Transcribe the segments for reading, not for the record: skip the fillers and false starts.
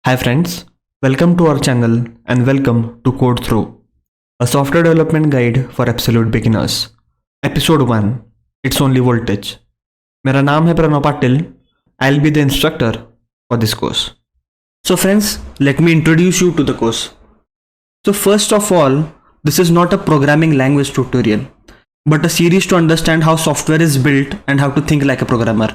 Hi friends, welcome to our channel and welcome to CodeThrough, a software development guide for absolute beginners. Episode 1, It's Only Voltage. मेरा नाम है Pranav Patil. I'll be the instructor for this course. So friends, let me introduce you to the course. So first of all, this is not a programming language tutorial, but a series to understand how software is built and how to think like a programmer.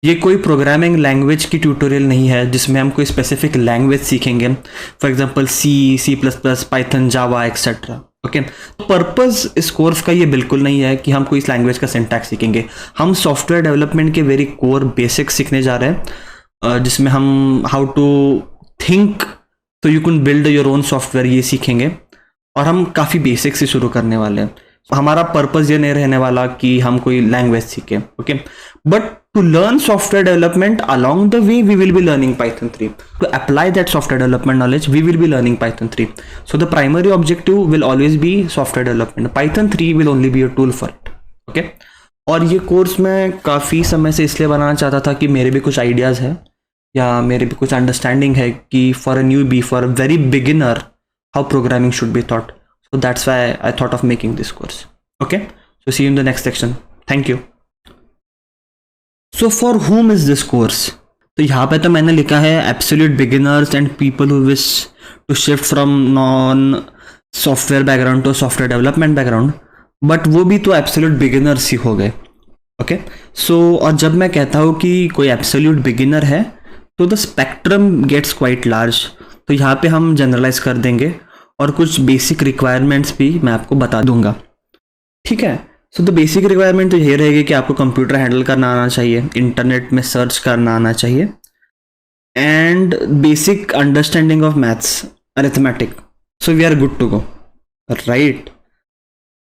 ये कोई programming language की tutorial नहीं है जिसमें हम कोई specific language सीखेंगे, for example C plus plus, Python, Java etcetera. Okay, purpose इस कोर्स का ये बिल्कुल नहीं है कि हम कोई इस लैंग्वेज का सिंटैक्स सीखेंगे. हम सॉफ्टवेयर डेवलपमेंट के वेरी कोर बेसिक्स सीखने जा रहे हैं, जिसमें हम हाउ टू थिंक तो you can build your own software ये सीखेंगे. और हम काफ़ी बेसिक से शुरू करने वाले हैं. हमारा पर्पस ये नहीं रहने वाला कि हम कोई लैंग्वेज सीखें. Okay, but to learn software development along the way we will be learning Python 3. To apply that software development knowledge we will be learning Python 3. So the primary objective will always be software development. Python 3 will only be a tool for it. Okay, और ये course मैं काफ़ी समय से इसलिए बनाना चाहता था कि मेरे भी कुछ आइडियाज़ है या मेरे भी कुछ अंडरस्टैंडिंग है कि for a newbie, for a very beginner, how programming should be thought. So that's why I thought of making this course. Okay, so see you in the next section. Thank you. So for whom is this course? तो यहाँ पे तो मैंने लिखा है absolute beginners and people who wish to shift from non software background to software development background. But वो भी तो absolute beginners ही हो गए. Okay, so और जब मैं कहता हूँ कि कोई absolute beginner है तो the spectrum gets quite large. तो यहाँ पे हम generalize कर देंगे और कुछ बेसिक रिक्वायरमेंट्स भी मैं आपको बता दूंगा. ठीक है, सो द बेसिक रिक्वायरमेंट तो ये रहेगी कि आपको कंप्यूटर हैंडल करना आना चाहिए, इंटरनेट में सर्च करना आना चाहिए, and basic understanding of maths, arithmetic. So we are good to go, right?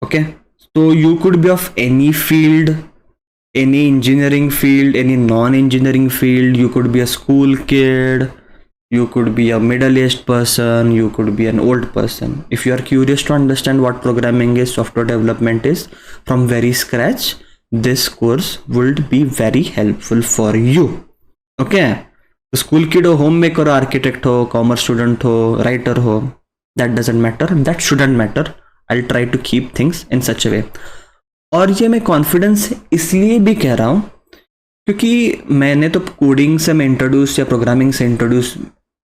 Okay, तो you could be of any field, any engineering field, any non-engineering field. You could be a school kid, you could be a middle-aged person, you could be an old person. If you are curious to understand what programming is, software development is from very scratch, this course would be very helpful for you. Okay, school kid हो, homemaker हो, architect हो, commerce student हो, writer हो, that doesn't matter, that shouldn't matter. I'll try to keep things in such a way. और ये मैं confidence इसलिए भी कह रहा हूँ क्योंकि मैंने तो कोडिंग से मैं इंट्रोड्यूस या प्रोग्रामिंग से इंट्रोड्यूस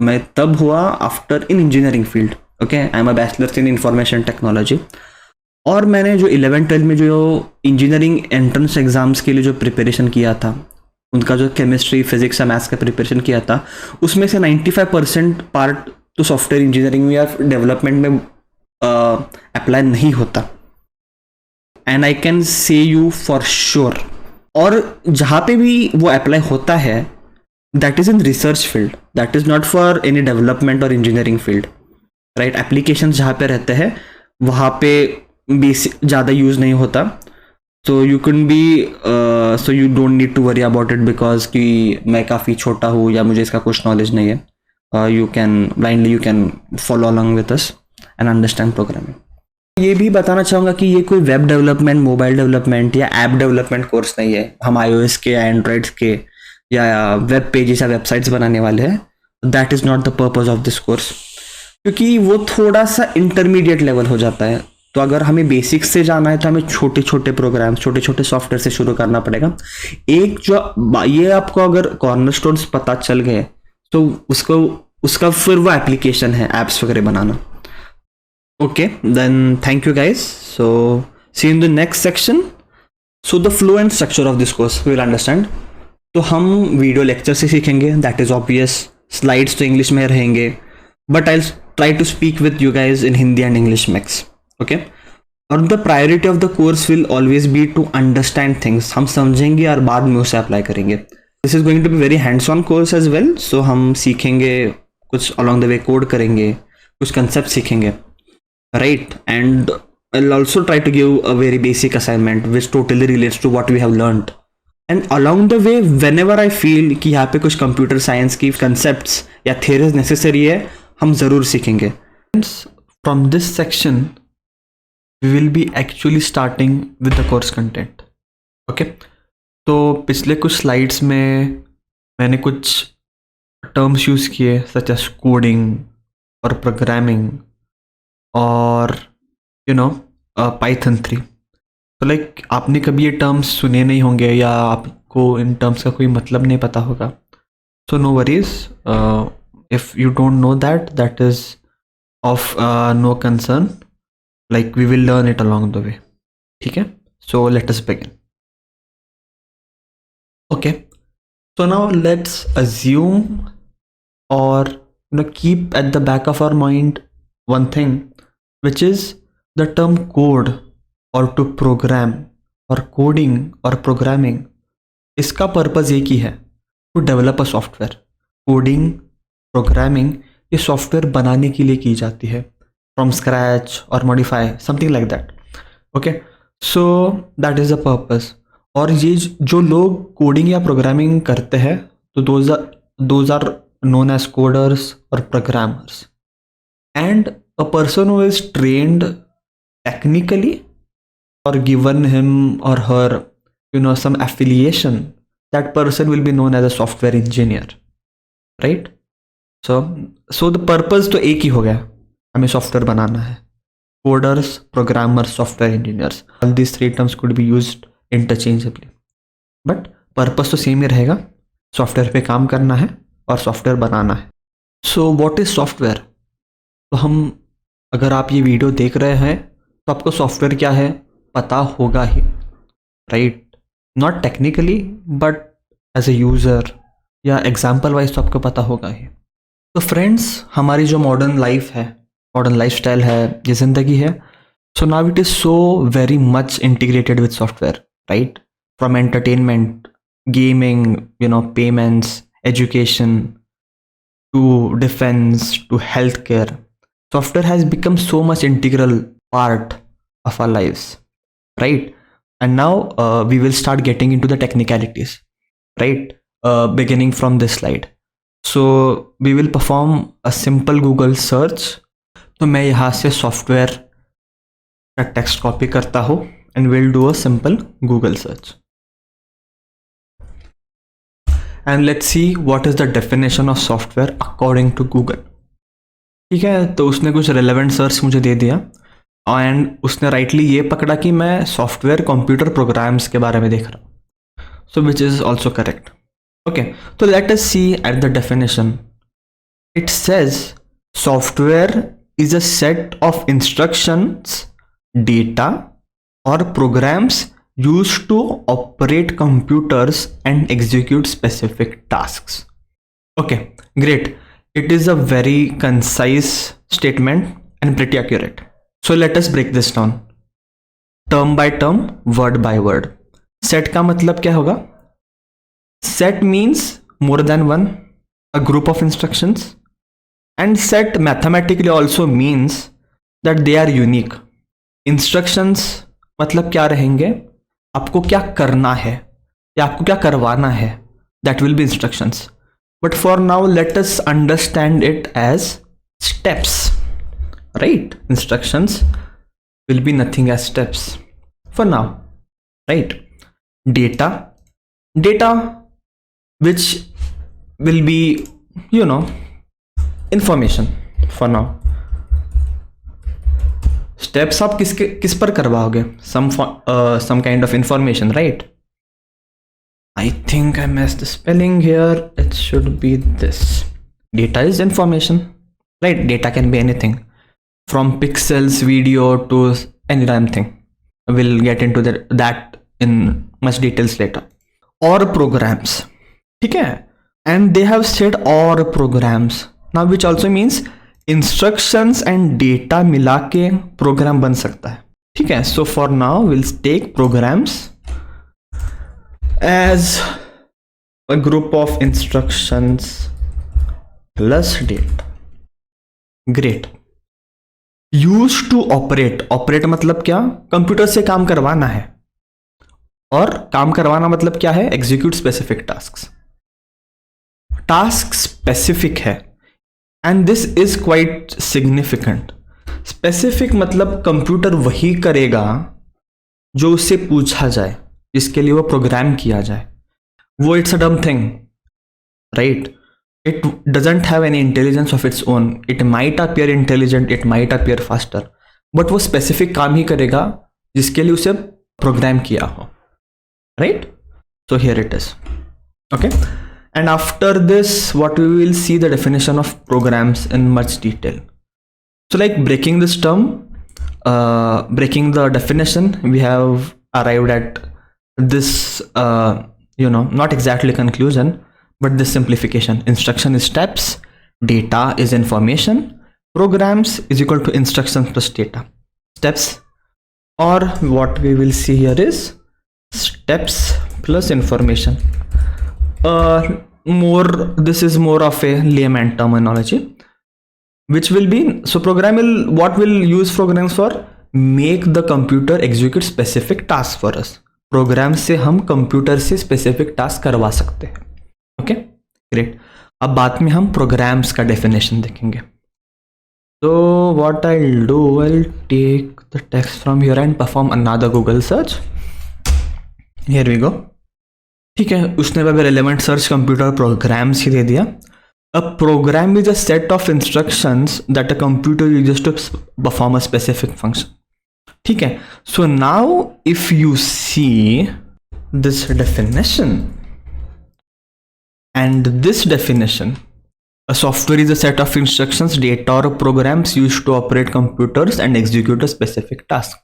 मैं तब हुआ after in engineering field. Okay, I am a bachelors in information technology. और मैंने जो 11-12 में जो इंजीनियरिंग एंट्रेंस एग्जाम्स के लिए जो प्रिपरेशन किया था, उनका जो केमिस्ट्री, फिजिक्स या मैथ्स का प्रिपरेशन किया था, उसमें से 95% पार्ट तो सॉफ्टवेयर इंजीनियरिंग या डेवलपमेंट में अप्लाई नहीं होता. And I can say you for sure. और जहाँ पे भी वो अप्लाई होता है that is in research field, that is not for any development और इंजीनियरिंग फील्ड, राइट? एप्लीकेशन जहाँ पे रहते हैं वहाँ पे बेसिक ज़्यादा यूज़ नहीं होता. So you can be so you don't need to worry about it because कि मैं काफ़ी छोटा हूँ या मुझे इसका कुछ नॉलेज नहीं है. You can blindly you can follow along with us and understand programming. ये भी बताना चाहूँगा कि ये कोई वेब डेवलपमेंट, मोबाइल डेवलपमेंट या ऐप डेवलपमेंट कोर्स नहीं है. हम iOS के, एंड्रॉइड्स के या वेब पेजेस या वेबसाइट्स बनाने वाले हैं. That is not the purpose of this course, क्योंकि वो थोड़ा सा इंटरमीडिएट लेवल हो जाता है. तो अगर हमें बेसिक्स से जाना है तो हमें छोटे छोटे प्रोग्राम्स, छोटे छोटे सॉफ्टवेयर से शुरू करना पड़ेगा. एक जो ये आपको अगर कॉर्नरस्टोन्स पता चल गए तो उसका फिर वो एप्लीकेशन है ऐप्स वगैरह बनाना. Okay, then thank you guys. So see you in the next section. So the flow and structure of this course we will understand. तो हम वीडियो लेक्चर से सीखेंगे, that is obvious. स्लाइड्स तो English में रहेंगे, but I'll try to speak with you guys in Hindi and English mix. Okay? और the priority of the course will always be to understand things. हम समझेंगे और बाद में उसे अप्लाई करेंगे. This is going to be very hands-on course as well. So हम सीखेंगे कुछ along the way, कोड करेंगे, कुछ कंसेप्ट सीखेंगे. Right, and I'll also try to give a very basic assignment which totally relates to what we have learned. And along the way, whenever I feel कि यहाँ पे कुछ computer science की concepts या theories necessary है, हम ज़रूर सीखेंगे. From this section, we will be actually starting with the course content. Okay, तो पिछले कुछ slides में मैंने कुछ टर्म्स यूज़ किए सच एज कोडिंग और प्रोग्रामिंग और पाइथन 3। तो लाइक आपने कभी ये टर्म्स सुने नहीं होंगे या आपको इन टर्म्स का कोई मतलब नहीं पता होगा. So no worries, if you don't know that, that is of no concern. Like we will learn it along the way. ठीक है, so let us begin. Okay, so now let's assume or keep at the back of our mind one thing, which is the term code or to program or coding or programming. इसका पर्पस एक ही है, to develop a software. Coding, programming ये software बनाने के लिए की जाती है, फ्रॉम स्क्रैच और modify something like that. Okay, so that is the purpose. और ये जो लोग कोडिंग या प्रोग्रामिंग करते हैं, तो those are known as coders or programmers. And a person who is trained technically or given him or her some affiliation, that person will be known as a software engineer, right? So the purpose तो एक ही हो गया, हमें software बनाना है. coders, programmers, software engineers, all these three terms could be used interchangeably, but purpose तो same ही रहेगा, software पे काम करना है और सॉफ्टवेयर बनाना है. So what is software? तो हम, अगर आप ये वीडियो देख रहे हैं तो आपको सॉफ्टवेयर क्या है पता होगा ही, right? Not technically but as a user या एग्जाम्पल वाइज तो आपको पता होगा ही. तो फ्रेंड्स, हमारी जो मॉडर्न लाइफ है, मॉडर्न लाइफस्टाइल है, ये ज़िंदगी है, so now it is so very much integrated with software, right? From entertainment, gaming, payments, education, to defense, to healthcare. Software has become so much integral part of our lives, right? And now we will start getting into the technicalities, right? Beginning from this slide. So we will perform a simple Google search. तो मैं यहाँ से software का text copy करता हूँ and we'll do a simple Google search. And let's see what is the definition of software according to Google. ठीक है, तो उसने कुछ रेलेवेंट सर्च मुझे दे दिया एंड उसने राइटली ये पकड़ा कि मैं सॉफ्टवेयर कंप्यूटर प्रोग्राम्स के बारे में देख रहा हूँ, so which is also correct. Okay, तो let us see at the definition. It says software is a set of instructions, data और programs used to operate computers and execute specific tasks. Okay, great. It is a very concise statement and pretty accurate. So let us break this down term by term, word by word. Set का मतलब क्या होगा? Set means more than one, a group of instructions, and set mathematically also means that they are unique. Instructions मतलब क्या रहेंगे? आपको क्या करना है या आपको क्या करवाना है, that will be instructions. But for now let us understand it as steps, right? Instructions will be nothing as steps for now, right? Data which will be information for now. Steps आप किस पर करवाओगे? some kind of information, right? I think I messed the spelling here. It should be this. Data is information, right? Data can be anything from pixels, video to any damn thing. We'll get into that in much details later. Or programs, ठीक है? And they have said or programs now, which also means instructions and data मिला के program बन सकता है, ठीक है? So for now will take programs as a group of instructions plus data. Great. Use to operate. Operate मतलब क्या? Computer से काम करवाना है, और काम करवाना मतलब क्या है? Execute specific task. Task specific है and this is quite significant. Specific मतलब कंप्यूटर वही करेगा जो उससे पूछा जाए, जिसके लिए वो प्रोग्राम किया जाए. वो इट्स अ डम thing, right? It doesn't have any intelligence of its own. It might appear intelligent, it might appear faster, but वो specific काम ही करेगा जिसके लिए उसे प्रोग्राम किया हो, right? So here it is. Okay, and after this what we will see the definition of programs in much detail. So like breaking this term, breaking the definition, we have arrived at this not exactly conclusion, but this simplification. Instruction is steps, data is information, programs is equal to instructions plus data. Steps, or what we will see here is steps plus information. This is more of a layman terminology, which will be, so what will use programs for? Make the computer execute specific tasks for us. Program से हम computer से specific task करवा सकते हैं. Okay, great. अब बाद में हम प्रोग्राम्स का डेफिनेशन देखेंगे. तो what I will do, I will take the text from here and perform another Google search. Here we go. ठीक है, उसने अगर रेलेवेंट सर्च कंप्यूटर प्रोग्राम्स ही दे दिया. A program is a set of instructions that a computer uses to perform a specific function. ठीक है, so now if you see this definition and this definition, a software is a set of instructions, data or programs used to operate computers and execute a specific task.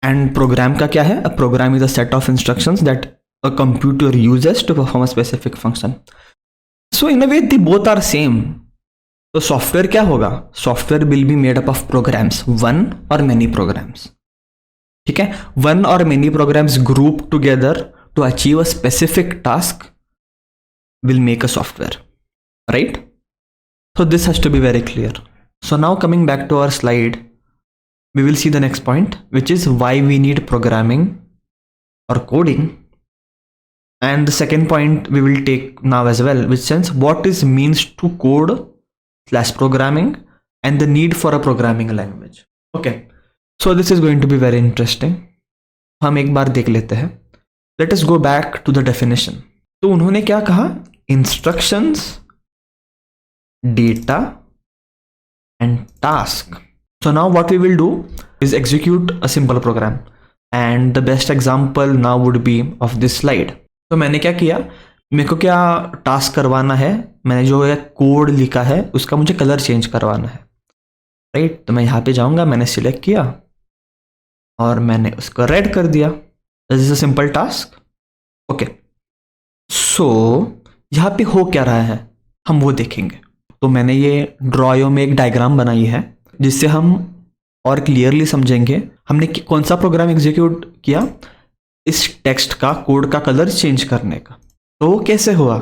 And program का क्या है? A program is a set of instructions that a computer uses to perform a specific function. So in a way they both are same. तो software क्या होगा? Software will be made up of programs, one or many programs. ठीक है, one or many programs group together to achieve a specific task will make a software, right? So this has to be very clear. So now coming back to our slide, we will see the next point, which is why we need programming or coding. And the second point we will take now as well, which says what is means to code / programming and the need for a programming language. Okay, so this is going to be very interesting. हम एक बार देख लेते हैं. Let us go back to the definition. तो उन्होंने क्या कहा? Instructions, data and task. So now what we will do is execute a simple program, and the best example now would be of this slide. तो मैंने क्या किया, मेरे को क्या टास्क करवाना है, मैंने जो है कोड लिखा है उसका मुझे कलर चेंज करवाना है, राइट? तो मैं यहाँ पे जाऊँगा, मैंने सिलेक्ट किया और मैंने उसको रेड कर दिया. This is a simple task. Okay, so यहाँ पे हो क्या रहा है हम वो देखेंगे. तो मैंने ये ड्रॉयो में एक डायग्राम बनाई है जिससे हम और क्लियरली समझेंगे हमने कौन सा प्रोग्राम एग्जीक्यूट किया इस टेक्स्ट का कोड का कलर चेंज करने का. तो वो कैसे हुआ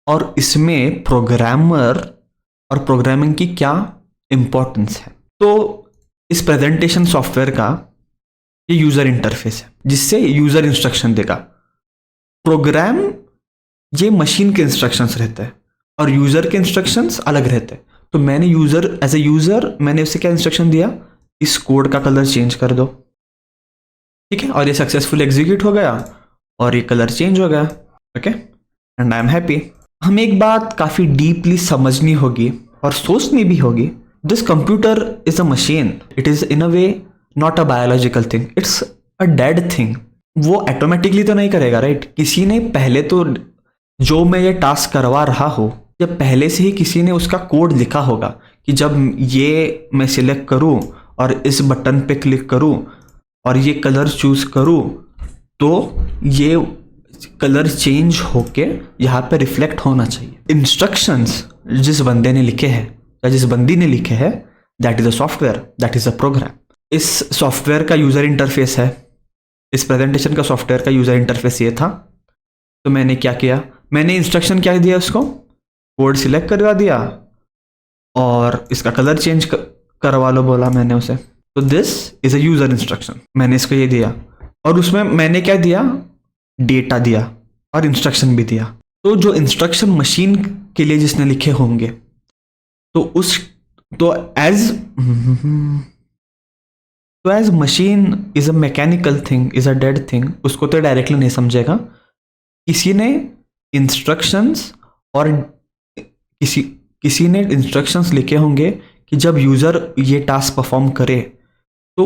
और इसमें प्रोग्रामर और प्रोग्रामिंग की क्या इंपॉर्टेंस है. तो इस प्रेजेंटेशन सॉफ्टवेयर का ये यूजर इंटरफेस है जिससे यूजर इंस्ट्रक्शन देगा. प्रोग्राम ये मशीन के इंस्ट्रक्शंस रहते हैं और यूजर के इंस्ट्रक्शंस अलग रहते हैं. तो मैंने एज ए यूजर मैंने उसे क्या इंस्ट्रक्शन दिया, इस कोड का कलर चेंज कर दो. ठीक है, और ये सक्सेसफुल एग्जीक्यूट हो गया और ये कलर चेंज हो गया. Okay, and I am happy. हमें एक बात काफी डीपली समझनी होगी और सोचनी भी होगी. This computer is a machine. It is in a way not a biological thing, it's a dead thing. वो ऑटोमेटिकली तो नहीं करेगा, राइट? किसी ने पहले तो जो मैं ये टास्क करवा रहा हूँ, जब पहले से ही किसी ने उसका कोड लिखा होगा कि जब ये मैं सिलेक्ट करूँ और इस बटन पे क्लिक करूँ और ये कलर चूज करूँ तो ये कलर चेंज होके यहाँ पे रिफ्लेक्ट होना चाहिए. इंस्ट्रक्शंस जिस बंदे ने लिखे हैं या जिस बंदी ने लिखे हैं, that is a software, that is a program. इस सॉफ्टवेयर का यूजर इंटरफेस है, इस प्रेजेंटेशन का सॉफ्टवेयर का यूजर इंटरफेस ये था. तो मैंने क्या किया, मैंने इंस्ट्रक्शन क्या दिया, उसको कोड सिलेक्ट करवा दिया और इसका कलर चेंज करवा लो बोला मैंने उसे. तो this is a user instruction. मैंने इसको ये दिया और उसमें मैंने क्या दिया, डेटा दिया और इंस्ट्रक्शन भी दिया. तो जो इंस्ट्रक्शन मशीन के लिए जिसने लिखे होंगे तो as machine is a mechanical thing, is a dead thing, उसको तो डायरेक्टली नहीं समझेगा. किसी ने इंस्ट्रक्शंस और किसी किसी ने इंस्ट्रक्शंस लिखे होंगे कि जब यूजर ये टास्क परफॉर्म करे तो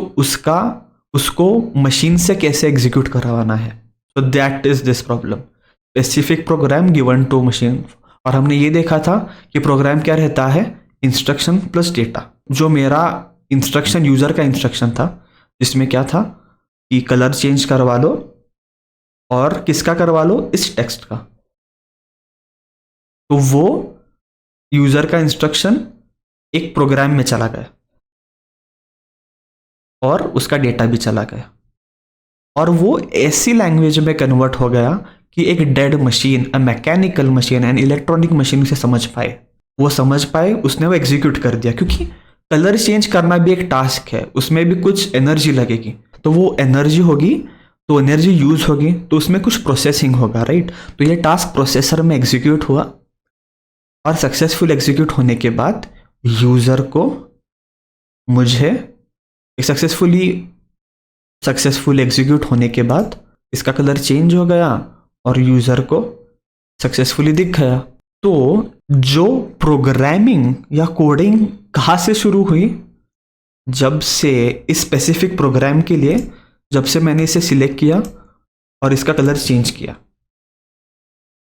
उसको मशीन से कैसे एग्जीक्यूट करवाना है. So that is this problem, specific program given to machine. और हमने ये देखा था कि प्रोग्राम क्या रहता है, इंस्ट्रक्शन प्लस डेटा. जो मेरा इंस्ट्रक्शन यूजर का इंस्ट्रक्शन था जिसमें क्या था कि कलर चेंज करवा लो, और किसका करवा लो, इस टेक्स्ट का. तो वो यूजर का इंस्ट्रक्शन एक प्रोग्राम में चला गया और उसका डेटा भी चला गया, और वो ऐसी लैंग्वेज में कन्वर्ट हो गया कि एक dead machine, a mechanical machine and electronic machine उसे समझ पाए. वो समझ पाए, उसने वो एग्जीक्यूट कर दिया. क्योंकि कलर चेंज करना भी एक टास्क है, उसमें भी कुछ एनर्जी लगेगी. तो वो एनर्जी होगी, तो एनर्जी यूज होगी, तो उसमें कुछ प्रोसेसिंग होगा, राइट. तो ये टास्क प्रोसेसर में एग्जीक्यूट हुआ, और सक्सेसफुल एग्जीक्यूट होने के बाद यूजर को मुझे सक्सेसफुली एग्जीक्यूट होने के बाद इसका कलर चेंज हो गया और यूजर को सक्सेसफुली दिख गया. तो जो प्रोग्रामिंग या कोडिंग कहाँ से शुरू हुई, जब से इस स्पेसिफिक प्रोग्राम के लिए, जब से मैंने इसे सिलेक्ट किया और इसका कलर चेंज किया.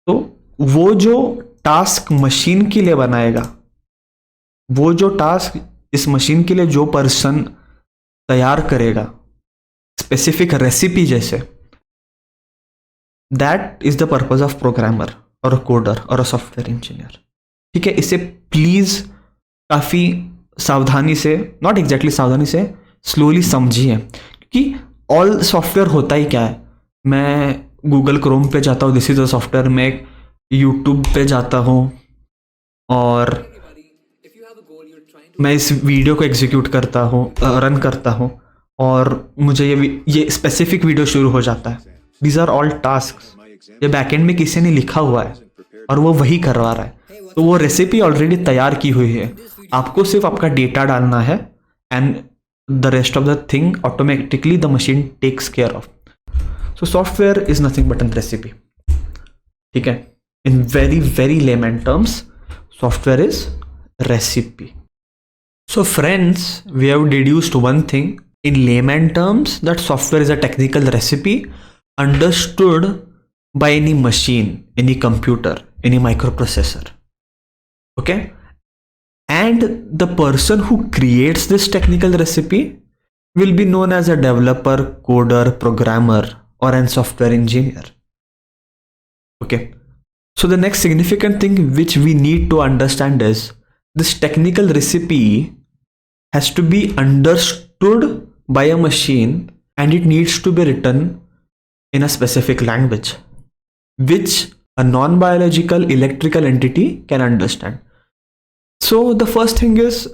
तो वो जो टास्क मशीन के लिए बनाएगा, वो जो टास्क इस मशीन के लिए जो पर्सन तैयार करेगा, स्पेसिफिक रेसिपी जैसे, that is the purpose of programmer और अ कोडर और अ सॉफ्टवेयर इंजीनियर. ठीक है, इसे प्लीज काफी सावधानी से, नॉट एग्जैक्टली सावधानी से, स्लोली समझिए. क्योंकि ऑल सॉफ्टवेयर होता ही क्या है, मैं गूगल क्रोम पे जाता हूँ, दिस इज अ सॉफ्टवेयर. मैं यूट्यूब पे जाता हूँ और मैं इस वीडियो को एग्जीक्यूट करता हूँ, रन करता हूँ, और मुझे ये स्पेसिफिक वीडियो शुरू हो जाता है. These are all task. ये बैकएंड में किसी ने लिखा हुआ है और वो वही करवा रहा है. तो वो रेसिपी ऑलरेडी तैयार की हुई है, आपको सिर्फ आपका डेटा डालना है, and the rest of the thing automatically the machine takes care of. So software is nothing but an recipe. ठीक है, in very very layman terms, software is recipe. So friends, we have deduced one thing in layman terms, that software is a technical recipe understood by any machine, any computer, any microprocessor. Okay? And the person who creates this technical recipe will be known as a developer, coder, programmer, or an software engineer. Okay? So the next significant thing which we need to understand is this technical recipe has to be understood by a machine, and it needs to be written in a specific language which a non-biological electrical entity can understand. So the first thing is,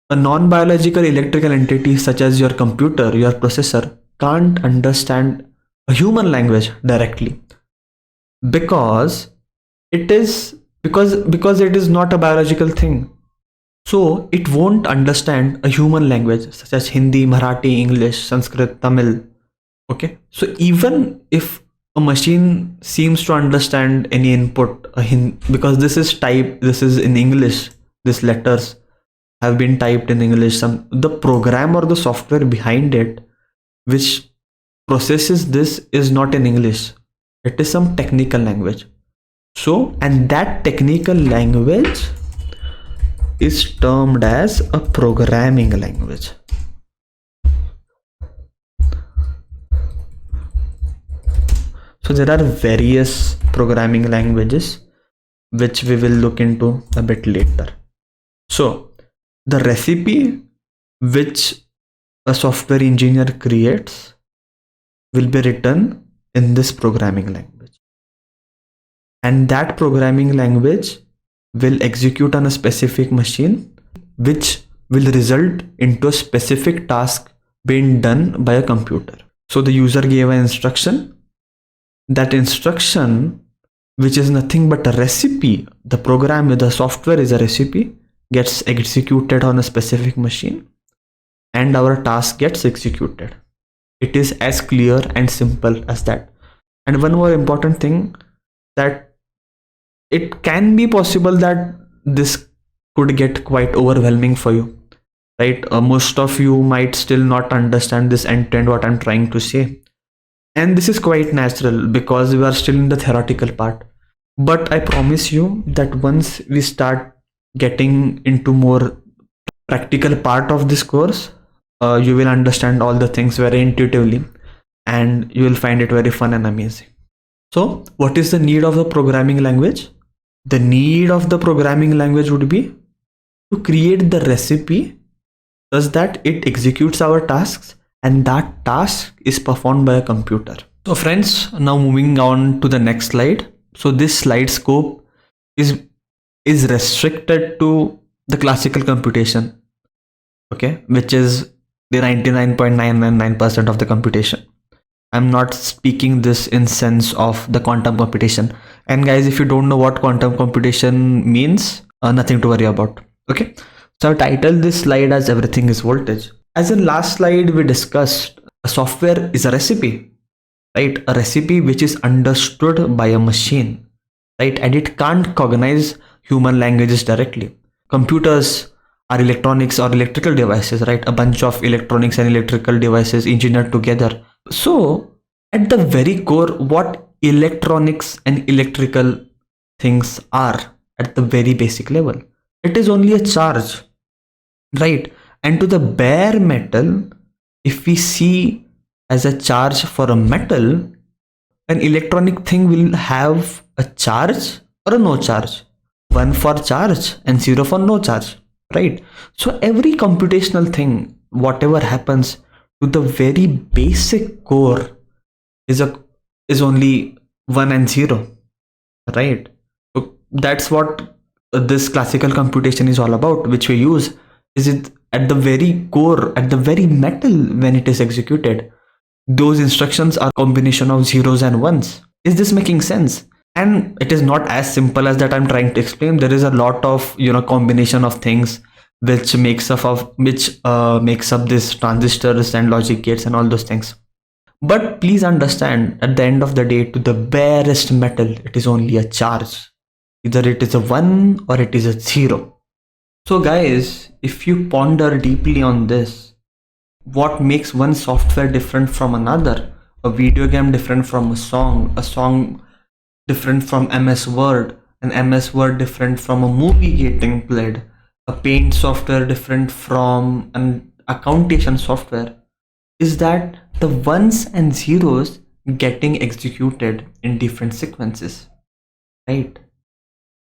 a non-biological electrical entity such as your computer, your processor, can't understand a human language directly, because it is not a biological thing. So it won't understand a human language such as Hindi, Marathi, English, Sanskrit, Tamil. Okay. So even if a machine seems to understand any input, because this is in English, these letters have been typed in English, the program or the software behind it which processes this is not in English. It is some technical language. So, and that technical language is termed as a programming language. So there are various programming languages which we will look into a bit later. So the recipe which a software engineer creates will be written in this programming language, and that programming language will execute on a specific machine, which will result into a specific task being done by a computer. So the user gave an instruction. That instruction, which is nothing but a recipe, the program with the software is a recipe, gets executed on a specific machine, and our task gets executed. It is as clear and simple as that. And one more important thing, that it can be possible that this could get quite overwhelming for you, right? Most of you might still not understand this intent, what I'm trying to say. And this is quite natural because we are still in the theoretical part. But I promise you that once we start getting into more practical part of this course, you will understand all the things very intuitively and you will find it very fun and amazing. So, what is the need of the programming language? The need of the programming language would be to create the recipe such that it executes our tasks and that task is performed by a computer. So friends, now moving on to the next slide. So this slide scope is restricted to the classical computation, okay, which is the 99.999% of the computation. I'm not speaking this in sense of the quantum computation. And guys, if you don't know what quantum computation means, nothing to worry about. Okay. So I titled this slide as everything is voltage. As in last slide, we discussed a software is a recipe, right? A recipe which is understood by a machine, right? And it can't cognize human languages directly. Computers are electronics or electrical devices, right? A bunch of electronics and electrical devices engineered together. So at the very core, what electronics and electrical things are at the very basic level, it is only a charge, right? And to the bare metal, if we see as a charge for a metal, an electronic thing will have a charge or a no charge, one for charge and zero for no charge, right? So every computational thing, whatever happens to the very basic core is only 1 and 0, right? So that's what this classical computation is all about, which we use. Is it at the very core, at the very metal, when it is executed, those instructions are combination of zeros and ones. Is this making sense? And it is not as simple as that I'm trying to explain. There is a lot of combination of things which makes up this transistors and logic gates and all those things. But please understand, at the end of the day, to the barest metal, it is only a charge. Either it is a 1 or it is a 0. So guys, if you ponder deeply on this, what makes one software different from another, a video game different from a song different from MS Word, an MS Word different from a movie getting played, a paint software different from an accountation software, is that the ones and zeros getting executed in different sequences, right?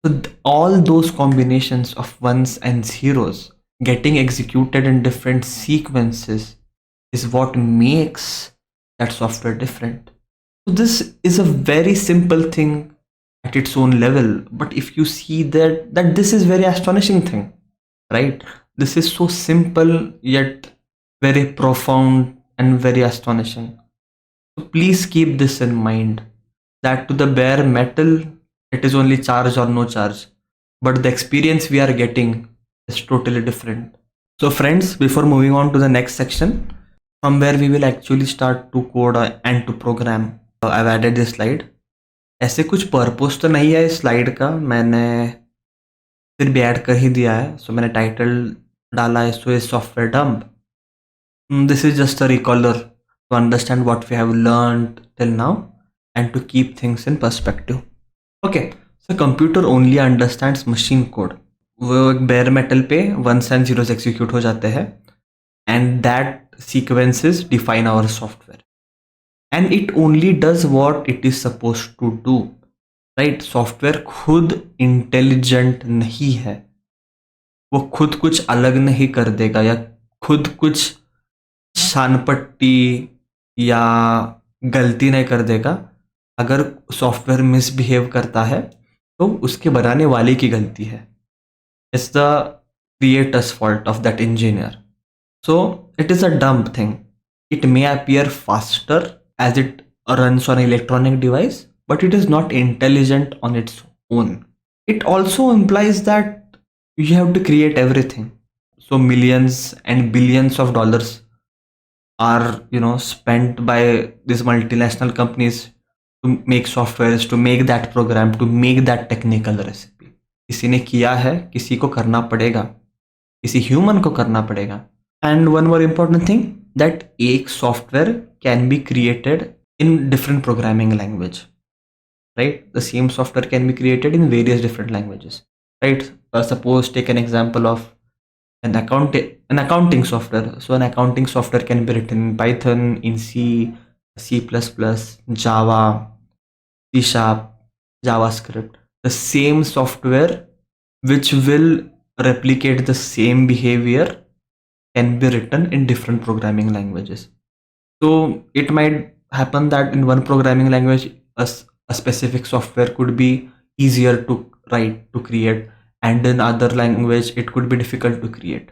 So all those combinations of ones and zeros getting executed in different sequences is what makes that software different. So this is a very simple thing at its own level, but if you see that this is very astonishing thing, right? This is so simple yet very profound and very astonishing. So please keep this in mind, that to the bare metal, it is only charge or no charge, but the experience we are getting is totally different. So friends, before moving on to the next section, from where we will actually start to code and to program, I've added this slide. ऐसे कुछ purpose तो नहीं है इस slide का, मैंने फिर भी ऐड कर ही दिया है. सो मैंने टाइटल डाला है, so is software dump. This is just a recaller to understand what we have learned till now and to keep things in perspective. Okay, so computer only understands machine code. वो एक bare metal पे ones and zeros execute हो जाते हैं and that sequences define our software. And it only does what it is supposed to do, right? Software खुद intelligent नहीं है, वो खुद कुछ अलग नहीं कर देगा या खुद कुछ शानपट्टी या गलती नहीं कर देगा. अगर सॉफ्टवेयर मिसबिहेव करता है तो उसके बनाने वाले की गलती है. It's the creator's fault of that engineer. So it is a dumb thing. It may appear faster as it runs on an electronic device, but it is not intelligent on its own. It also implies that you have to create everything. So millions and billions of dollars are spent by these multinational companies to make software, to make that program, to make that technical recipe. किसी ने किया है, किसी को करना पड़ेगा, किसी human को करना पड़ेगा. And one more important thing, that एक software can be created in different programming language, right? The same software can be created in various different languages, right? Suppose take an example of an accounting software. So an accounting software can be written in Python, in C, C++, Java, C Sharp, JavaScript. The same software which will replicate the same behavior can be written in different programming languages. So it might happen that in one programming language, a specific software could be easier to write, to create, and in other language, it could be difficult to create.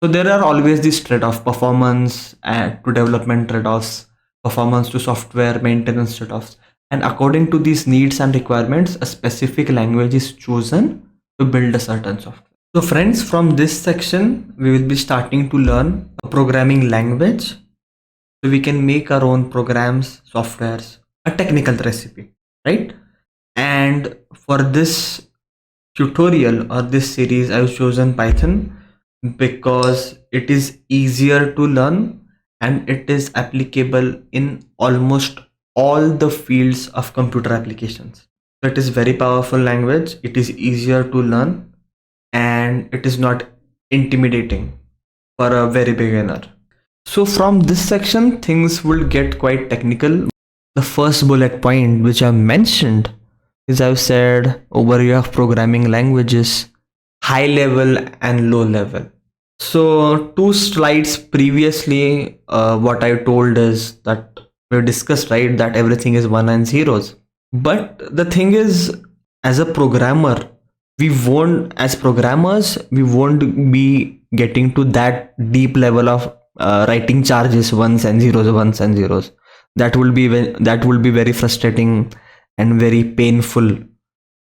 So there are always these trade-off, performance to development trade-offs, performance to software maintenance trade-offs. And according to these needs and requirements, a specific language is chosen to build a certain software. So friends, from this section, we will be starting to learn a programming language so we can make our own programs, softwares, a technical recipe, right? And for this tutorial or this series, I've chosen Python because it is easier to learn and it is applicable in almost all the fields of computer applications. So it is very powerful language. It is easier to learn and it is not intimidating for a very beginner. So from this section, things will get quite technical. The first bullet point which I mentioned is I've said overview of programming languages, high level and low level. So 2 slides previously, what I told is that we discussed, right, that everything is 1 and zeros. But the thing is, as a programmer, as programmers, we won't be getting to that deep level of writing charges, ones and zeros. That will be very frustrating and very painful.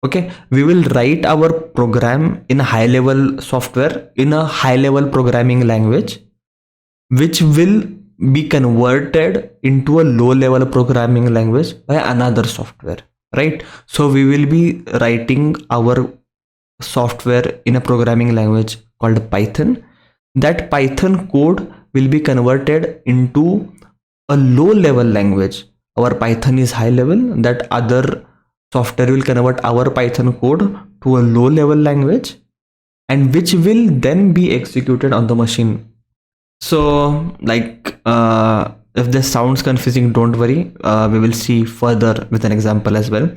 Okay, we will write our program in a high level software, in a high level programming language, which will be converted into a low level programming language by another software, right? So we will be writing our software in a programming language called Python. That Python code will be converted into a low level language. Our Python is high level, that other software will convert our Python code to a low level language, and which will then be executed on the machine. So like if this sounds confusing, don't worry, we will see further with an example as well.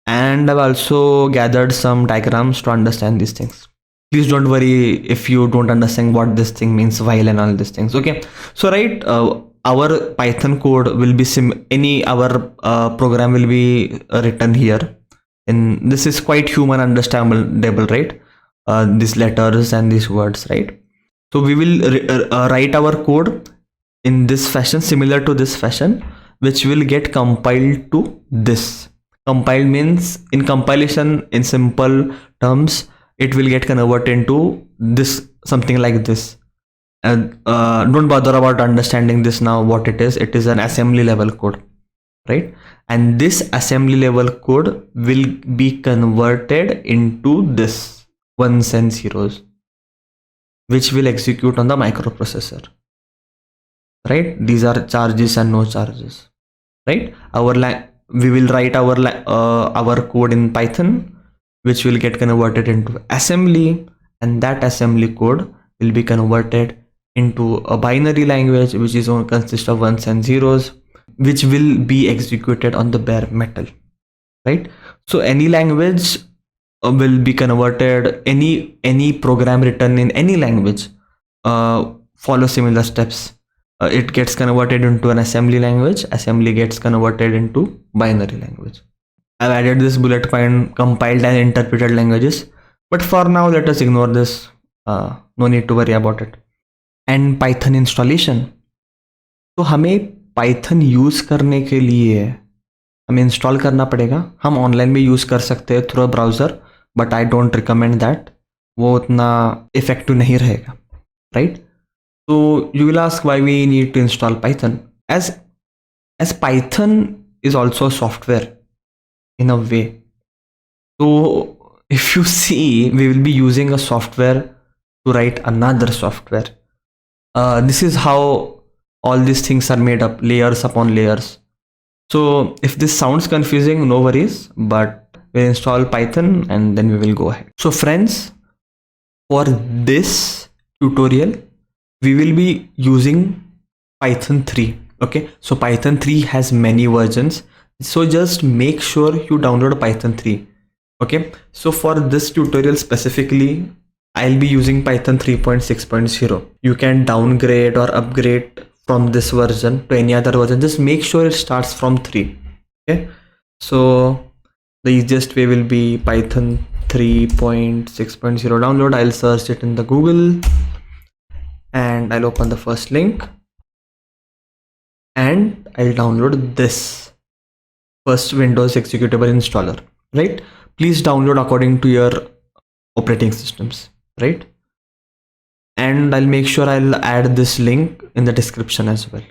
And I've also gathered some diagrams to understand these things. Please don't worry if you don't understand what this thing means, while and all these things. Okay, so right, our Python code will be program will be written here, and this is quite human understandable, right? These letters and these words, right? So we will write our code in this fashion, similar to this fashion, which will get compiled to this. Compiled means, in compilation, in simple terms, it will get converted into this, something like this. And don't bother about understanding this now, what it is. It is an assembly level code, right? And this assembly level code will be converted into this ones and zeros, which will execute on the microprocessor, right? These are charges and no charges, right? We will write our code in Python, which will get converted into assembly, and that assembly code will be converted into a binary language, which is consists of ones and zeros, which will be executed on the bare metal, right? So any language will be converted, any program written in any language follow similar steps. It gets converted into an assembly language, assembly gets converted into binary language. I've added this bullet point, compiled and interpreted languages, but for now let us ignore this. No need to worry about it. And Python installation. तो हमें Python use करने के लिए हमें install करना पड़ेगा. हम online भी यूज कर सकते हैं through a browser, but I don't recommend that. वो उतना इफेक्टिव नहीं रहेगा, right? So you will ask why we need to install Python. As Python is also a software in a way. So if you see, we will be using a software to write another software. This is how all these things are made up, layers upon layers. So if this sounds confusing, no worries, but we'll install Python and then we will go ahead. So friends, for this tutorial, we will be using Python 3. Okay, so Python 3 has many versions. So just make sure you download Python 3. Okay, so for this tutorial specifically, I'll be using Python 3.6.0. You can downgrade or upgrade from this version to any other version. Just make sure it starts from 3. Okay, so the easiest way will be Python 3.6.0 download. I'll search it in the Google and I'll open the first link and I'll download this first Windows executable installer, right? Please download according to your operating systems, right? And I'll make sure I'll add this link in the description as well.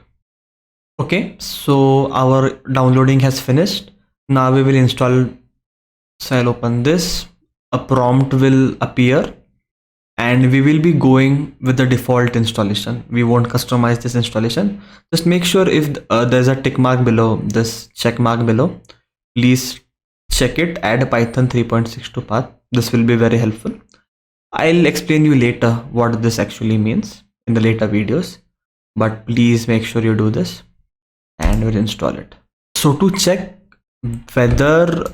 Okay, so our downloading has finished. Now we will install. So I'll open this. A prompt will appear and we will be going with the default installation. We won't customize this installation. Just make sure if there's a tick mark below, this check mark below, please check it, add Python 3.6 to path. This will be very helpful. I'll explain you later what this actually means in the later videos, but please make sure you do this and we'll install it. So to check whether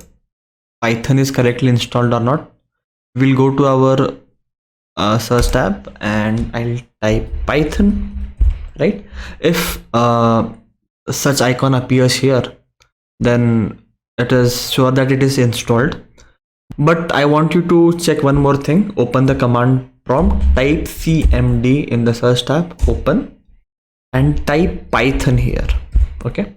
Python is correctly installed or not, we'll go to our search tab and I'll type Python, right? If such icon appears here, then it is sure that it is installed. But I want you to check one more thing. Open the command prompt, type cmd in the search tab, open, and type Python here. Okay.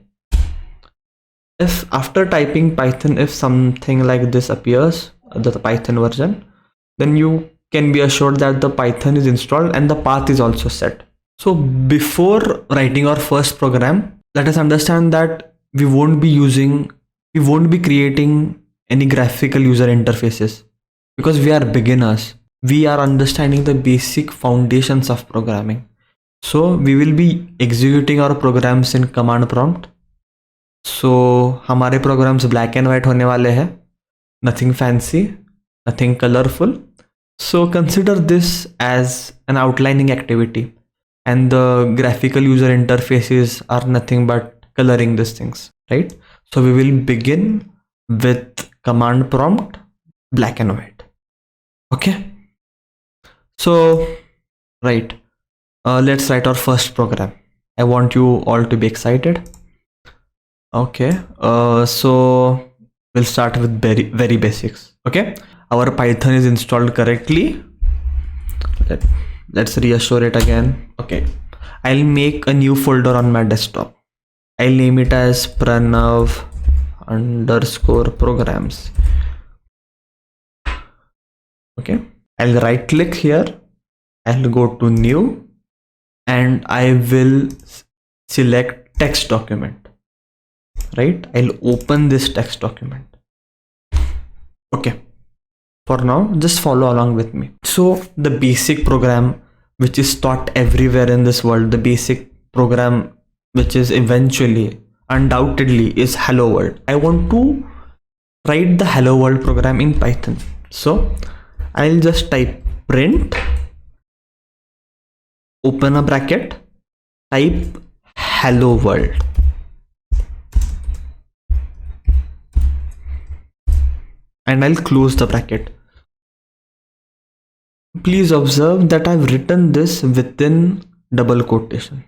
If after typing Python, if something like this appears, the Python version, then you can be assured that the Python is installed and the path is also set. So before writing our first program, let us understand that we won't be creating any graphical user interfaces because we are beginners. We are understanding the basic foundations of programming. So we will be executing our programs in command prompt. So हमारे programs black and white होने वाले हैं, nothing fancy, nothing colorful. So consider this as an outlining activity, and the graphical user interfaces are nothing but coloring these things, right? So we will begin with command prompt black and white. Okay, so right, let's write our first program. I want you all to be excited. Okay, so we'll start with very basics. Okay, our Python is installed correctly. Let's reassure it again. Okay, I'll make a new folder on my desktop. I'll name it as pranav_programs. Okay, I'll right click here, I'll go to new and I will select text document, right? I'll open this text document. Okay, for now just follow along with me. So the basic program which is taught everywhere in this world, the basic program which is eventually undoubtedly is hello world. I want to write the hello world program in Python. So I'll just type print, open a bracket, type hello world. And I'll close the bracket. Please observe that I've written this within double quotations,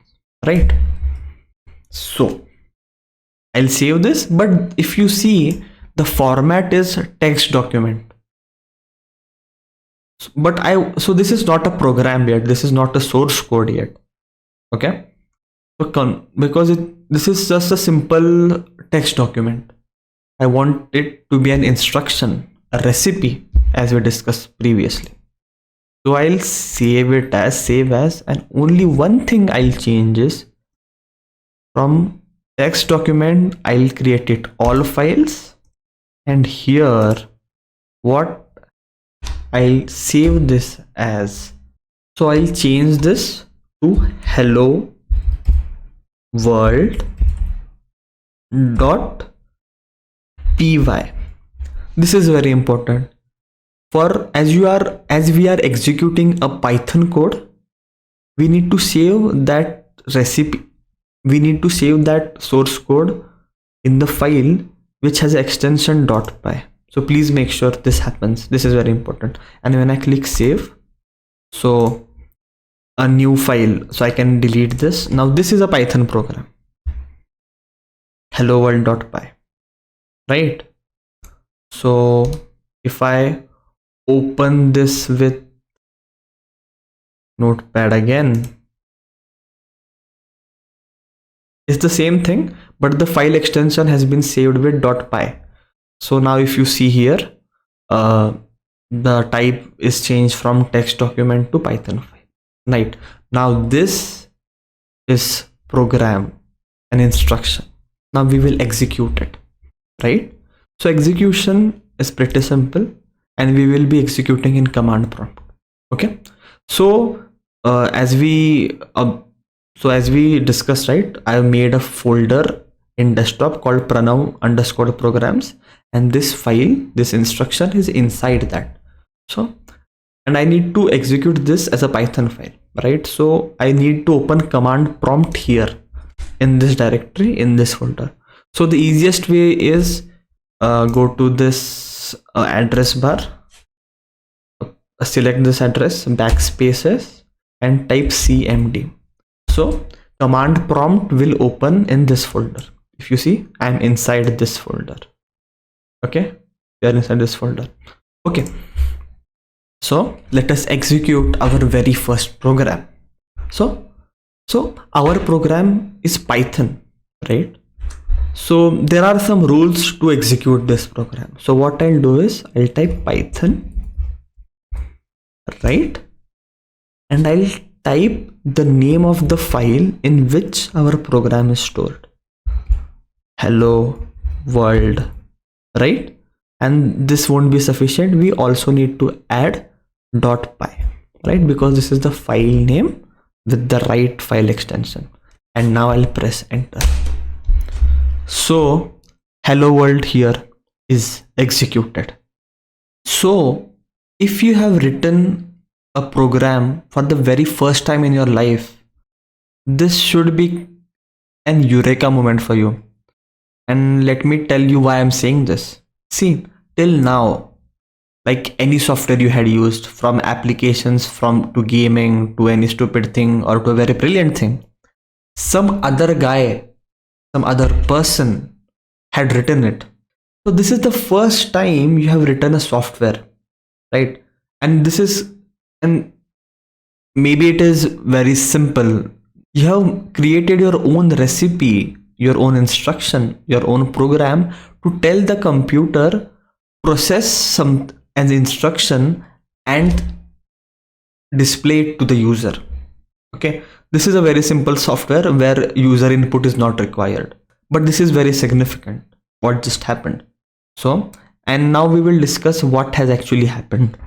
right? So I'll save this, but if you see, the format is text document. So this is not a program yet. This is not a source code yet. Okay. So because this is just a simple text document. I want it to be an instruction, a recipe, as we discussed previously. So I'll save it as save as, and only one thing I'll change is from text document, I'll create it all files, and here what I'll save this as. So I'll change this to hello world dot py. This is very important, for as we are executing a Python code, we need to save that recipe, we need to save that source code in the file which has extension .py. So please make sure this happens. This is very important. And when I click save, so a new file, so I can delete this. Now this is a Python program, hello world.py, right? So if I open this with Notepad again, it's the same thing, but the file extension has been saved with .py. So now if you see here, the type is changed from text document to Python file. Right, now this is program, an instruction. Now we will execute it, right? So execution is pretty simple, and we will be executing in command prompt. Okay, so as we discussed, right, I made a folder in desktop called pranav_programs, and this file, this instruction is inside that. So, and I need to execute this as a Python file, right? So I need to open command prompt here in this directory, in this folder. So the easiest way is go to this address bar, select this address, backspaces, and type cmd. So command prompt will open in this folder. If you see, I'm inside this folder. Okay, we are inside this folder. Okay, so let us execute our very first program. So our program is Python, right? So there are some rules to execute this program. So what I'll do is I'll type Python, right? And I'll type the name of the file in which our program is stored. Hello world, right? And this won't be sufficient. We also need to add .py, right? Because this is the file name with the right file extension. And now I'll press enter. So hello world here is executed. So if you have written a program for the very first time in your life, this should be an eureka moment for you. And let me tell you why I'm saying this. See, till now, like any software you had used, from applications, to gaming, to any stupid thing, or to a very brilliant thing, some other guy, some other person had written it. So this is the first time you have written a software, right? And maybe it is very simple. You have created your own recipe, your own instruction, your own program to tell the computer process an instruction and display it to the user. Okay, this is a very simple software where user input is not required, but this is very significant what just happened. So, and now we will discuss what has actually happened,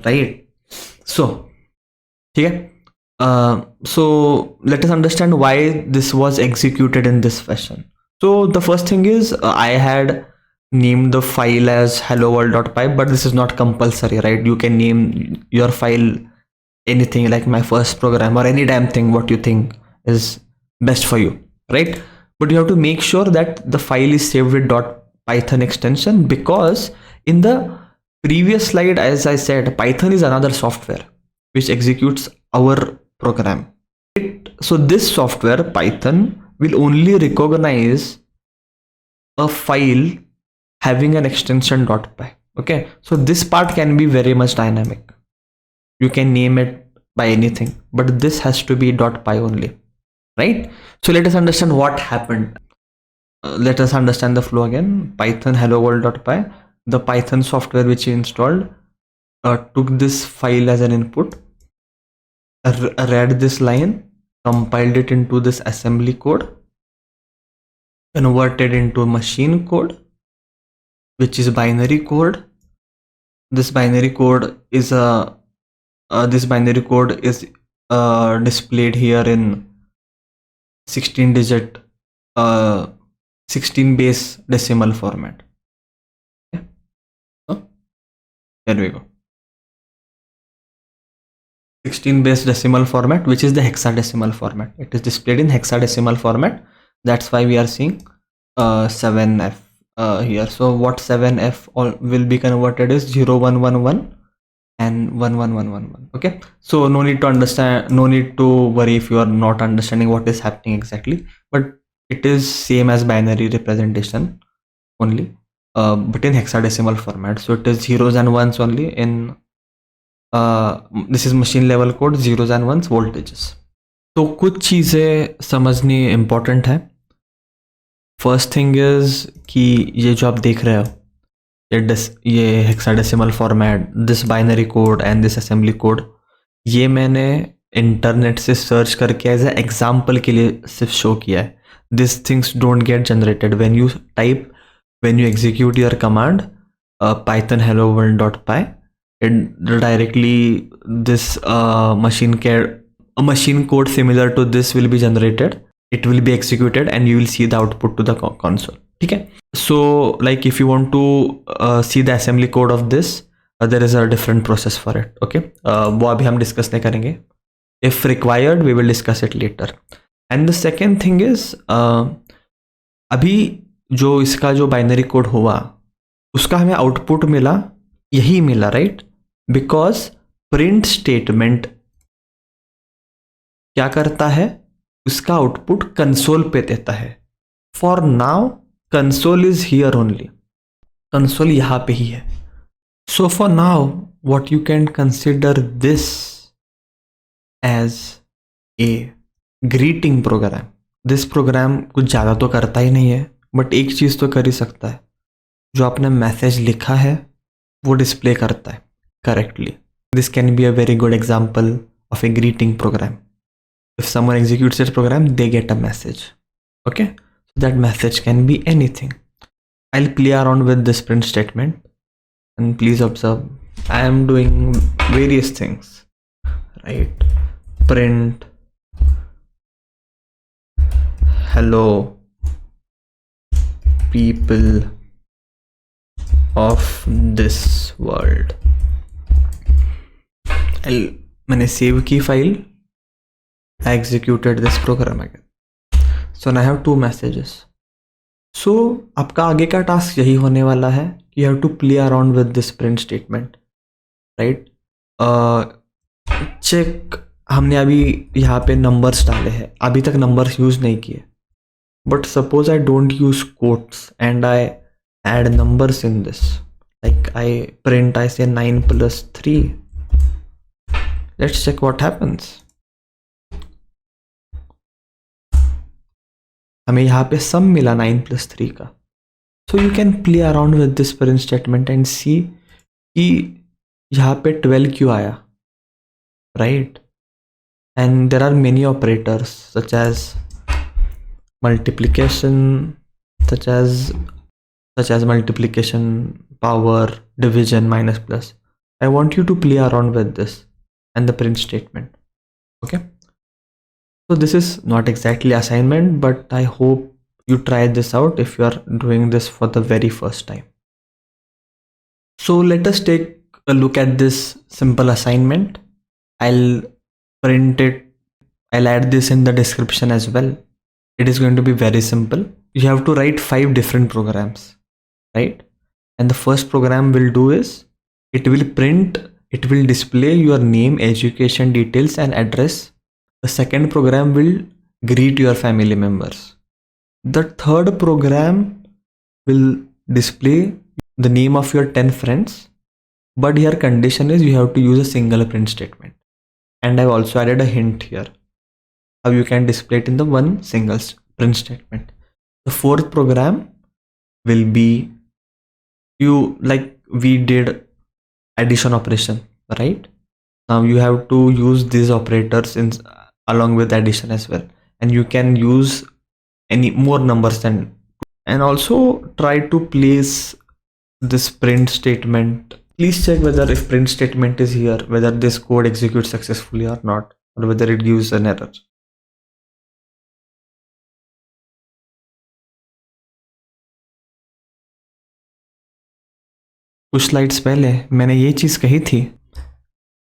right? So here, so let us understand why this was executed in this fashion. So the first thing is I had named the file as hello world.py, but this is not compulsory, right? You can name your file anything, like my first program or any damn thing what you think is best for you, right? But you have to make sure that the file is saved with .python extension, because in the previous slide, as I said, Python is another software which executes our program. So this software, Python, will only recognize a file having an extension .py. Okay, so this part can be very much dynamic. You can name it by anything, but this has to be .py only, right? So let us understand what happened. Let us understand the flow again. Python hello world.py, the Python software which you installed took this file as an input, read this line, compiled it into this assembly code, converted into machine code, which is binary code. This binary code is displayed here in 16 digit 16 base decimal format. Okay. So there we go. 16 base decimal format, which is the hexadecimal format. It is displayed in hexadecimal format. That's why we are seeing 7F here. So what 7F will be converted is 0111 and 11111. Okay, so no need to worry if you are not understanding what is happening exactly, but it is same as binary representation only, but in hexadecimal format. So it is zeros and ones only in this is machine level code, zeros and ones voltages. तो कुछ चीज़ें समझनी important है. First thing is कि ये जो आप देख रहे हो ये hexadecimal format, this binary code and this assembly code, ये मैंने इंटरनेट से सर्च करके एज ए एग्जाम्पल के लिए सिर्फ शो किया है. This things don't get generated when you execute your command python hello world.py. it directly this machine code similar to this will be generated. It will be executed and you will see the output to the console. ठीक है. So like if you want to see the assembly code of this, there is a different process for it. Okay, वो अभी हम discuss नहीं करेंगे. If required we will discuss it later. And the second thing is अभी जो इसका जो binary code हुआ उसका हमें आउटपुट मिला, यही मिला, राइट? बिकॉज प्रिंट स्टेटमेंट क्या करता है, उसका आउटपुट कंसोल पे देता है. For now console is here only, console यहां पे ही है. So for now what you can consider this as a greeting program. This program कुछ ज़्यादा तो करता ही नहीं है, बट एक चीज़ तो कर ही सकता है, जो आपने मैसेज लिखा है वो डिस्प्ले करता है correctly. This can be a very good example of a greeting program. If someone executes this program, they get a message. Okay, so that message can be anything. I'll play around with this print statement and please observe I am doing various things, right? Print hello people of this world. मैंने save की file, I executed this program again. So now I have two messages. So आपका आगे का task यही होने वाला है कि you have to play around with this print statement, right? Check हमने अभी यहाँ पे नंबर्स डाले हैं, अभी तक नंबर्स यूज नहीं किए. But suppose I don't use quotes and I add numbers in this, like I print, I say 9 + 3. Let's check what happens. हमें यहाँ पे सम मिला 9 + 3 का. So you can play around with this print statement and see कि यहाँ पे 12 क्यों आया, राइट? And there are many operators such as multiplication, such as multiplication, power, division, minus, plus. I want you to play around with this and the print statement. Okay, so this is not exactly assignment, but I hope you try this out if you are doing this for the very first time. So let us take a look at this simple assignment. I'll print it, I'll add this in the description as well. It is going to be very simple. You have to write 5 different programs, right? And the first program will do is it will display your name, education details and address. The second program will greet your family members. The third program will display the name of your 10 friends, but here condition is you have to use a single print statement. And I've also added a hint here how you can display it in the one single print statement. The fourth program will be like we did addition operation, right? Now you have to use these operators along with addition as well, and you can use any more numbers than and also try to place this print statement. Please check whether if print statement is here, whether this code executes successfully or not, or whether it gives an error. कुछ slides पहले मैंने ये चीज़ कही थी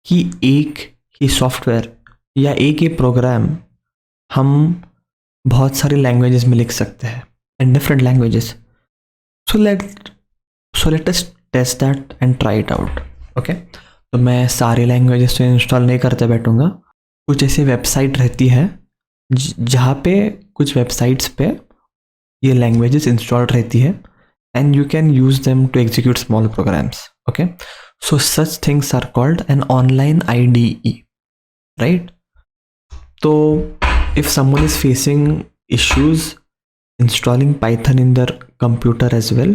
कि एक ही software या एक ही प्रोग्राम हम बहुत सारे लैंग्वेजेस में लिख सकते हैं, in different languages. So let us test that and try it out. Okay, तो मैं सारे लैंग्वेजेस तो इंस्टॉल नहीं करते बैठूंगा. कुछ ऐसी वेबसाइट रहती है जहाँ पे कुछ वेबसाइट्स पे ये लैंग्वेजेस इंस्टॉल रहती है and you can use them to execute small programs. Okay, so such things are called an online IDE, right? So if someone is facing issues installing Python in their computer as well,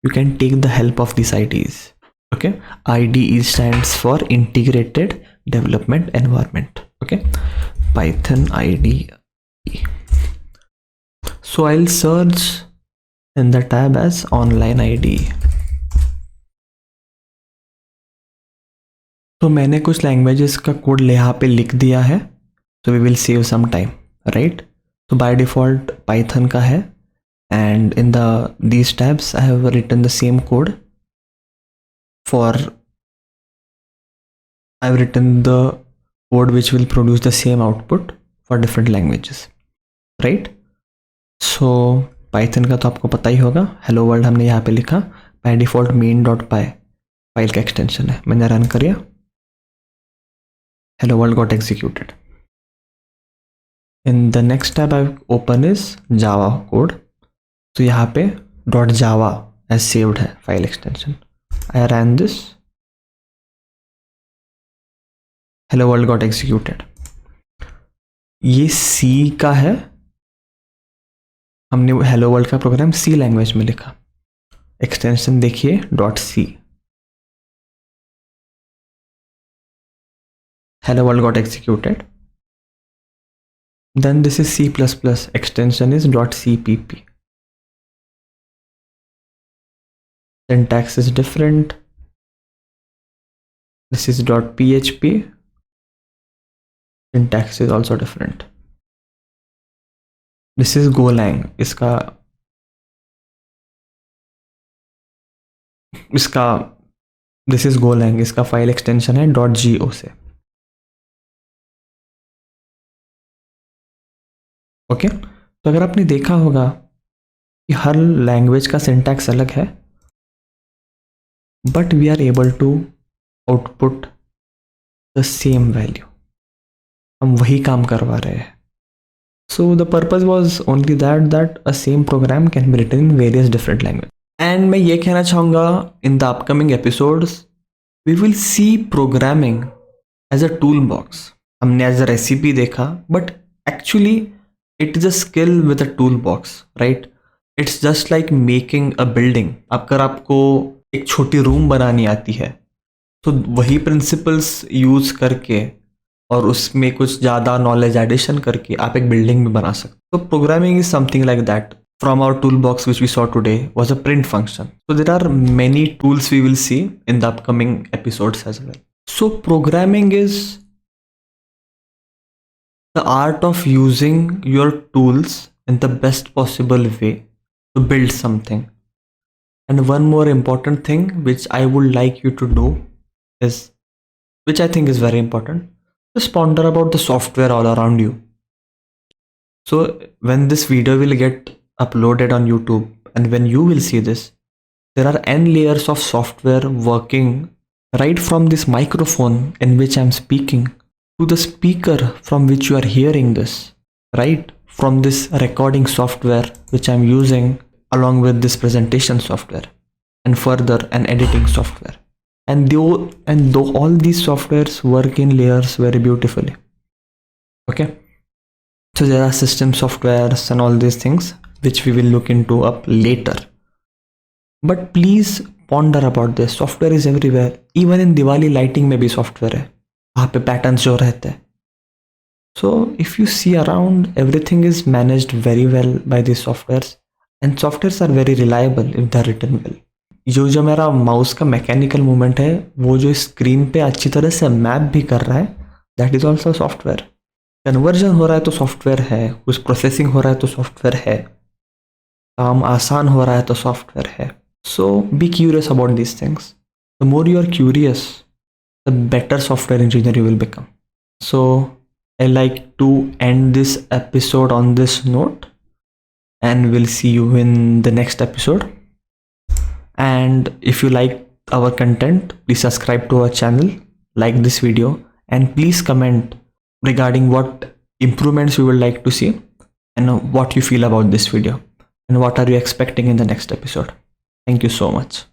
you can take the help of these IDEs. Okay, IDE stands for Integrated Development Environment. Okay, Python IDE. So I'll search in the tab as online IDE. तो मैंने कुछ languages का code यहाँ पे लिख दिया है, so we will save some time, right? तो by default Python का है, and in these tabs I have written the same code I've written the code which will produce the same output for different languages, right? So Python का तो आपको पता ही होगा, hello world हमने यहाँ पे लिखा, बाय डिफॉल्ट main.py फाइल का एक्सटेंशन है. मैंने रन किया, hello world got executed. In the next tab I open is Java code. तो यहाँ पे .java एज सेव्ड है file extension. I run this, hello world got executed. ये C का है, हमने हेलो वर्ल्ड का प्रोग्राम C लैंग्वेज में लिखा. एक्सटेंशन देखिए .c. Hello world got executed. Then this is C++, extension is .cpp. syntax is different. This is .php. syntax is also different. This is Golang. This is Golang, इसका file extension है .go से. Okay, तो अगर आपने देखा होगा कि हर language का सिंटैक्स अलग है, but we are able to output the same value. हम वही काम करवा रहे हैं. So the purpose was only that a same program can be written in various different languages. And मैं ये कहना चाहूँगा, in the upcoming episodes we will see programming as a toolbox. हमने as a recipe देखा, but actually it is a skill with a toolbox, right? It's just like making a building. अगर आपको एक छोटी रूम बनानी आती है, तो वही प्रिंसिपल्स यूज करके और उसमें कुछ ज़्यादा नॉलेज एडिशन करके आप एक बिल्डिंग भी बना सकते. तो programming is something like that. From our tool box which we saw today was a print function. So there are many tools we will see in the upcoming episodes as well. So programming is the art of using your tools in the best possible way to build something. And one more important thing which I would like you to do is, which I think is very important, just ponder about the software all around you. So when this video will get uploaded on YouTube and when you will see this, there are n layers of software working right from this microphone in which I'm speaking to the speaker from which you are hearing this, right? From this recording software which I'm using along with this presentation software, and further an editing software. And though all these softwares work in layers very beautifully. Okay, so there are system softwares and all these things which we will look into up later. But please ponder about this. Software is everywhere. Even in Diwali lighting में भी software है, वहाँ पे patterns जो रहते हैं. So if you see around, everything is managed very well by these softwares. And softwares are very reliable if they are written well. जो मेरा माउस का मैकेनिकल मूवमेंट है वो जो स्क्रीन पे अच्छी तरह से मैप भी कर रहा है, that is also software. Conversion हो रहा है तो सॉफ्टवेयर है, कुछ प्रोसेसिंग हो रहा है तो सॉफ्टवेयर है, काम आसान हो रहा है तो सॉफ्टवेयर है. So be curious about these things. The more you are curious, the better software engineer you will become. So I like to end this episode on this note, and we'll see you in the next episode. And if you like our content, please subscribe to our channel, like this video, and please comment regarding what improvements you would like to see and what you feel about this video and what are you expecting in the next episode. Thank you so much.